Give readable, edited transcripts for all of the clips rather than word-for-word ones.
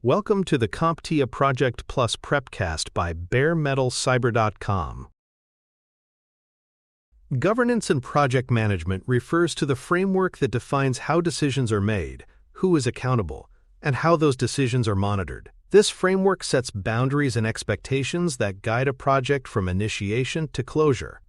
Welcome to the CompTIA Project Plus prepcast by baremetalcyber.com. Governance and project management refers to the framework that defines how decisions are made, who is accountable, and how those decisions are monitored. This framework sets boundaries and expectations that guide a project from initiation to closure.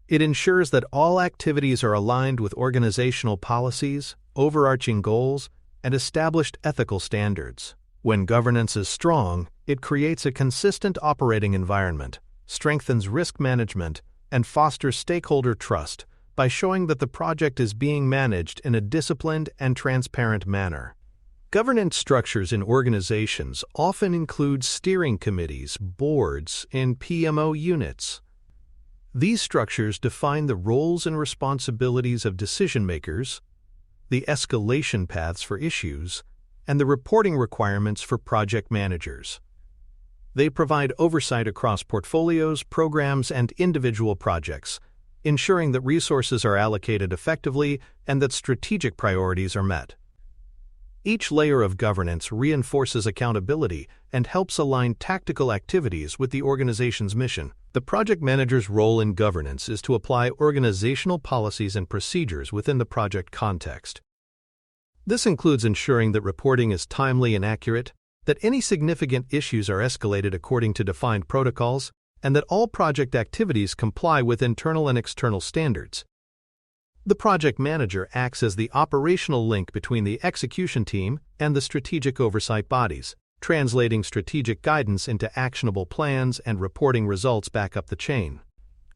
It ensures that all activities are aligned with organizational policies, overarching goals, and established ethical standards. When governance is strong, it creates a consistent operating environment, strengthens risk management, and fosters stakeholder trust by showing that the project is being managed in a disciplined and transparent manner. Governance structures in organizations often include steering committees, boards, and PMO units. These structures define the roles and responsibilities of decision-makers, the escalation paths for issues, and the reporting requirements for project managers. They provide oversight across portfolios, programs, and individual projects, ensuring that resources are allocated effectively and that strategic priorities are met. Each layer of governance reinforces accountability and helps align tactical activities with the organization's mission. The project manager's role in governance is to apply organizational policies and procedures within the project context. This includes ensuring that reporting is timely and accurate, that any significant issues are escalated according to defined protocols, and that all project activities comply with internal and external standards. The project manager acts as the operational link between the execution team and the strategic oversight bodies, translating strategic guidance into actionable plans and reporting results back up the chain.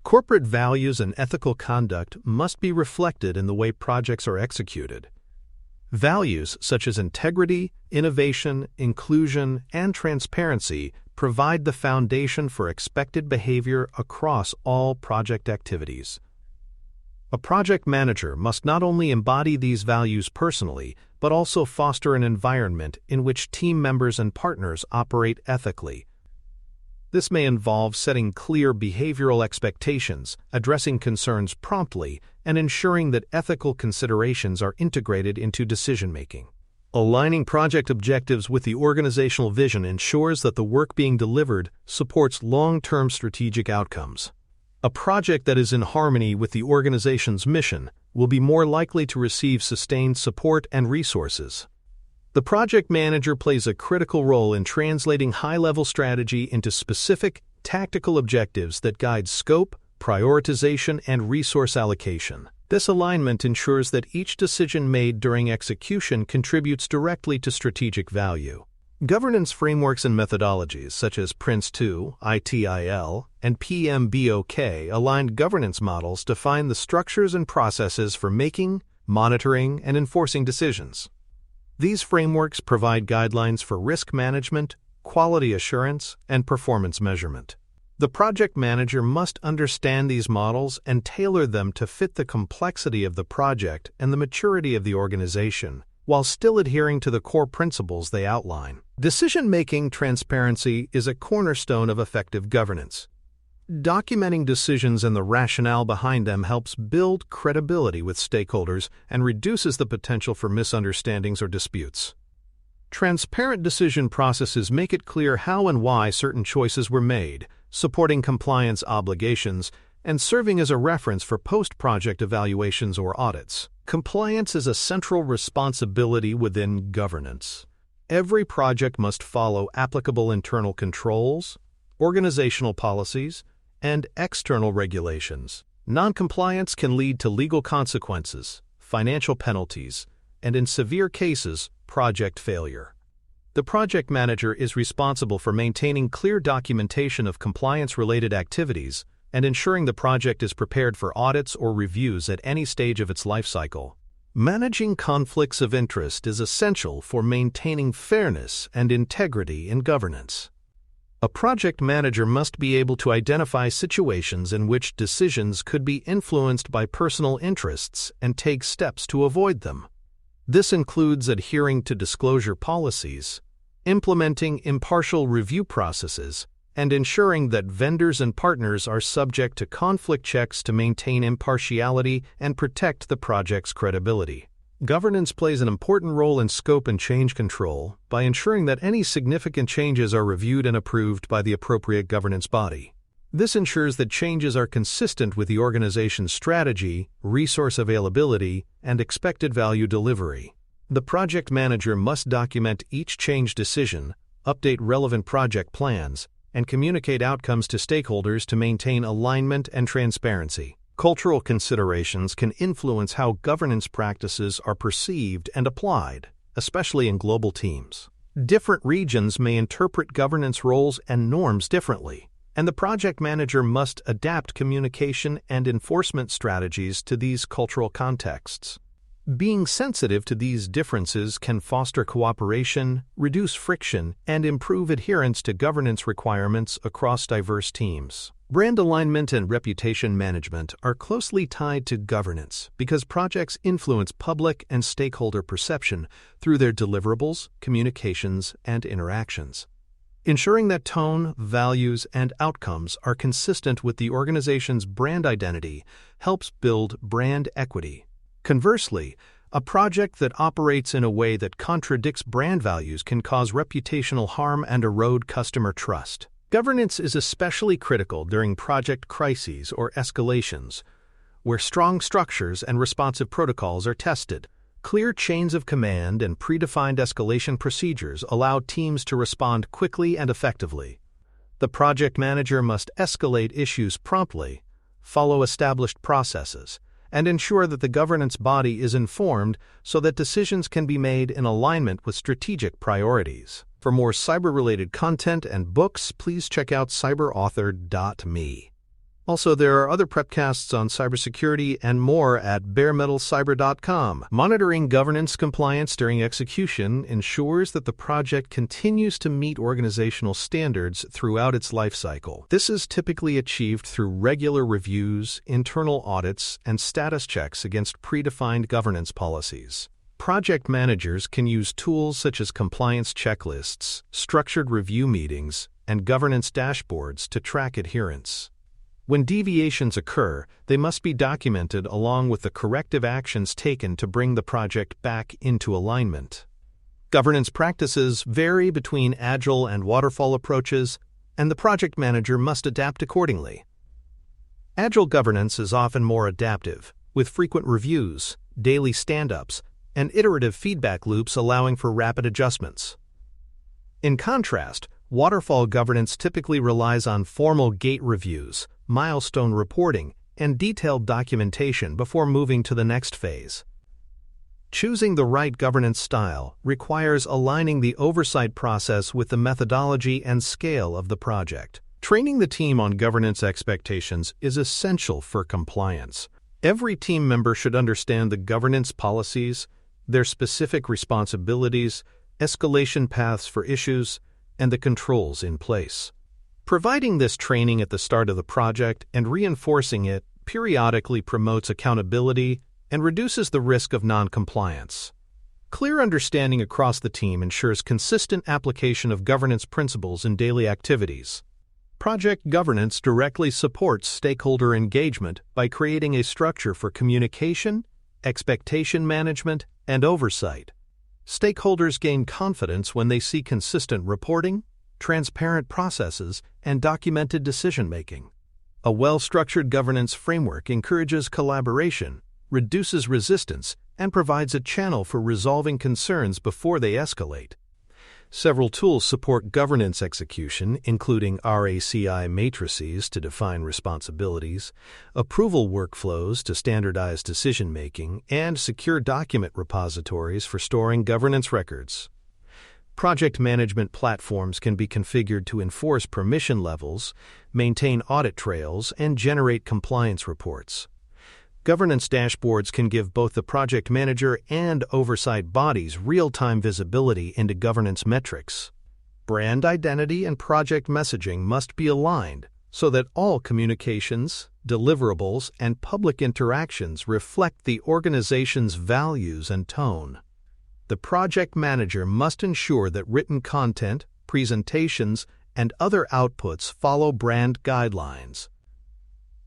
Corporate values and ethical conduct must be reflected in the way projects are executed. Values such as integrity, innovation, inclusion, and transparency provide the foundation for expected behavior across all project activities. A project manager must not only embody these values personally, but also foster an environment in which team members and partners operate ethically. This may involve setting clear behavioral expectations, addressing concerns promptly, and ensuring that ethical considerations are integrated into decision-making. Aligning project objectives with the organizational vision ensures that the work being delivered supports long-term strategic outcomes. A project that is in harmony with the organization's mission will be more likely to receive sustained support and resources. The project manager plays a critical role in translating high-level strategy into specific, tactical objectives that guide scope, prioritization, and resource allocation. This alignment ensures that each decision made during execution contributes directly to strategic value. Governance frameworks and methodologies such as PRINCE2, ITIL, and PMBOK-aligned governance models define the structures and processes for making, monitoring, and enforcing decisions. These frameworks provide guidelines for risk management, quality assurance, and performance measurement. The project manager must understand these models and tailor them to fit the complexity of the project and the maturity of the organization, while still adhering to the core principles they outline. Decision-making transparency is a cornerstone of effective governance. Documenting decisions and the rationale behind them helps build credibility with stakeholders and reduces the potential for misunderstandings or disputes. Transparent decision processes make it clear how and why certain choices were made, supporting compliance obligations, and serving as a reference for post-project evaluations or audits. Compliance is a central responsibility within governance. Every project must follow applicable internal controls, organizational policies, and external regulations. Non-compliance can lead to legal consequences, financial penalties, and in severe cases, project failure. The project manager is responsible for maintaining clear documentation of compliance-related activities and ensuring the project is prepared for audits or reviews at any stage of its life cycle. Managing conflicts of interest is essential for maintaining fairness and integrity in governance. A project manager must be able to identify situations in which decisions could be influenced by personal interests and take steps to avoid them. This includes adhering to disclosure policies, implementing impartial review processes, and ensuring that vendors and partners are subject to conflict checks to maintain impartiality and protect the project's credibility. Governance plays an important role in scope and change control by ensuring that any significant changes are reviewed and approved by the appropriate governance body. This ensures that changes are consistent with the organization's strategy, resource availability, and expected value delivery. The project manager must document each change decision, update relevant project plans, and communicate outcomes to stakeholders to maintain alignment and transparency. Cultural considerations can influence how governance practices are perceived and applied, especially in global teams. Different regions may interpret governance roles and norms differently, and the project manager must adapt communication and enforcement strategies to these cultural contexts. Being sensitive to these differences can foster cooperation, reduce friction, and improve adherence to governance requirements across diverse teams. Brand alignment and reputation management are closely tied to governance because projects influence public and stakeholder perception through their deliverables, communications, and interactions. Ensuring that tone, values, and outcomes are consistent with the organization's brand identity helps build brand equity. Conversely, a project that operates in a way that contradicts brand values can cause reputational harm and erode customer trust. Governance is especially critical during project crises or escalations, where strong structures and responsive protocols are tested. Clear chains of command and predefined escalation procedures allow teams to respond quickly and effectively. The project manager must escalate issues promptly, follow established processes, and ensure that the governance body is informed so that decisions can be made in alignment with strategic priorities. For more cyber-related content and books, please check out cyberauthor.me. Also, there are other prepcasts on cybersecurity and more at baremetalcyber.com. Monitoring governance compliance during execution ensures that the project continues to meet organizational standards throughout its lifecycle. This is typically achieved through regular reviews, internal audits, and status checks against predefined governance policies. Project managers can use tools such as compliance checklists, structured review meetings, and governance dashboards to track adherence. When deviations occur, they must be documented along with the corrective actions taken to bring the project back into alignment. Governance practices vary between agile and waterfall approaches, and the project manager must adapt accordingly. Agile governance is often more adaptive, with frequent reviews, daily stand-ups, and iterative feedback loops allowing for rapid adjustments. In contrast, waterfall governance typically relies on formal gate reviews, milestone reporting, and detailed documentation before moving to the next phase. Choosing the right governance style requires aligning the oversight process with the methodology and scale of the project. Training the team on governance expectations is essential for compliance. Every team member should understand the governance policies, their specific responsibilities, escalation paths for issues, and the controls in place. Providing this training at the start of the project and reinforcing it periodically promotes accountability and reduces the risk of non-compliance. Clear understanding across the team ensures consistent application of governance principles in daily activities. Project governance directly supports stakeholder engagement by creating a structure for communication, expectation management, and oversight. Stakeholders gain confidence when they see consistent reporting, transparent processes, and documented decision-making. A well-structured governance framework encourages collaboration, reduces resistance, and provides a channel for resolving concerns before they escalate. Several tools support governance execution, including RACI matrices to define responsibilities, approval workflows to standardize decision-making, and secure document repositories for storing governance records. Project management platforms can be configured to enforce permission levels, maintain audit trails, and generate compliance reports. Governance dashboards can give both the project manager and oversight bodies real-time visibility into governance metrics. Brand identity and project messaging must be aligned so that all communications, deliverables, and public interactions reflect the organization's values and tone. The project manager must ensure that written content, presentations, and other outputs follow brand guidelines.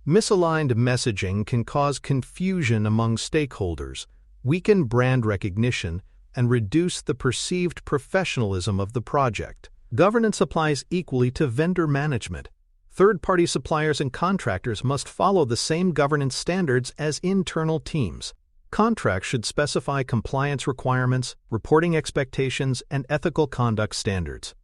Misaligned messaging can cause confusion among stakeholders, weaken brand recognition, and reduce the perceived professionalism of the project. Governance applies equally to vendor management. Third-party suppliers and contractors must follow the same governance standards as internal teams. Contracts should specify compliance requirements, reporting expectations, and ethical conduct standards.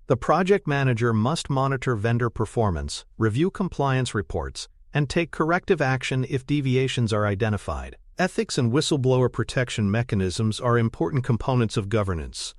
The project manager must monitor vendor performance, review compliance reports, and take corrective action if deviations are identified. Ethics and whistleblower protection mechanisms are important components of governance.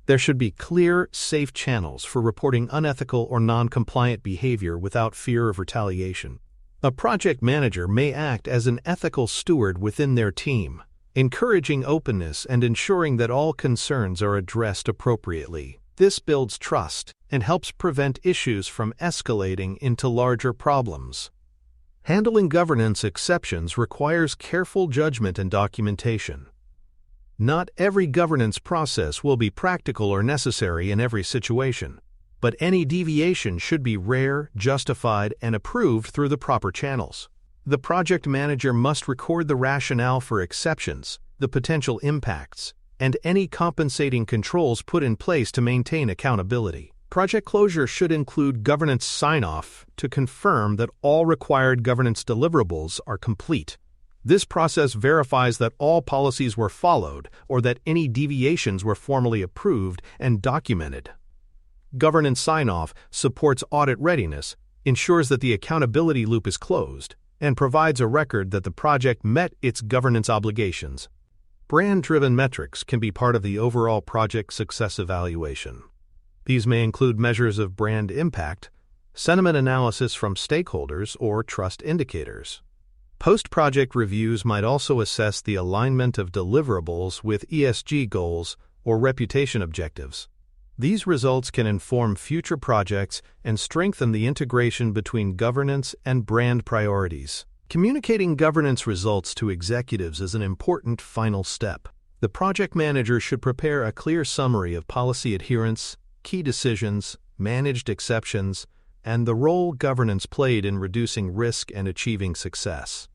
There should be clear, safe channels for reporting unethical or non-compliant behavior without fear of retaliation. A project manager may act as an ethical steward within their team, encouraging openness and ensuring that all concerns are addressed appropriately. This builds trust and helps prevent issues from escalating into larger problems. Handling governance exceptions requires careful judgment and documentation. Not every governance process will be practical or necessary in every situation, but any deviation should be rare, justified, and approved through the proper channels. The project manager must record the rationale for exceptions, the potential impacts, and any compensating controls put in place to maintain accountability. Project closure should include governance sign-off to confirm that all required governance deliverables are complete. This process verifies that all policies were followed or that any deviations were formally approved and documented. Governance sign-off supports audit readiness, ensures that the accountability loop is closed, and provides a record that the project met its governance obligations. Brand-driven metrics can be part of the overall project success evaluation. These may include measures of brand impact, sentiment analysis from stakeholders, or trust indicators. Post-project reviews might also assess the alignment of deliverables with ESG goals or reputation objectives. These results can inform future projects and strengthen the integration between governance and brand priorities. Communicating governance results to executives is an important final step. The project manager should prepare a clear summary of policy adherence, key decisions, managed exceptions, and the role governance played in reducing risk and achieving success.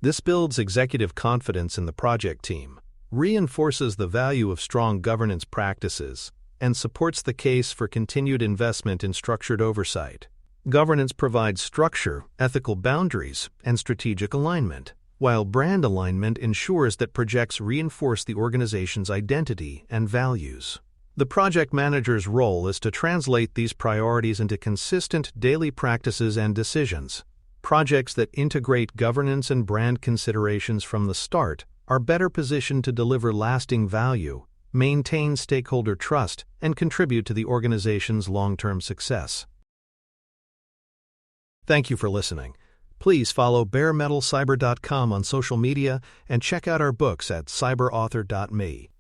This builds executive confidence in the project team, reinforces the value of strong governance practices, and supports the case for continued investment in structured oversight. Governance provides structure, ethical boundaries, and strategic alignment, while brand alignment ensures that projects reinforce the organization's identity and values. The project manager's role is to translate these priorities into consistent daily practices and decisions. Projects that integrate governance and brand considerations from the start are better positioned to deliver lasting value, maintain stakeholder trust, and contribute to the organization's long-term success. Thank you for listening. Please follow baremetalcyber.com on social media and check out our books at cyberauthor.me.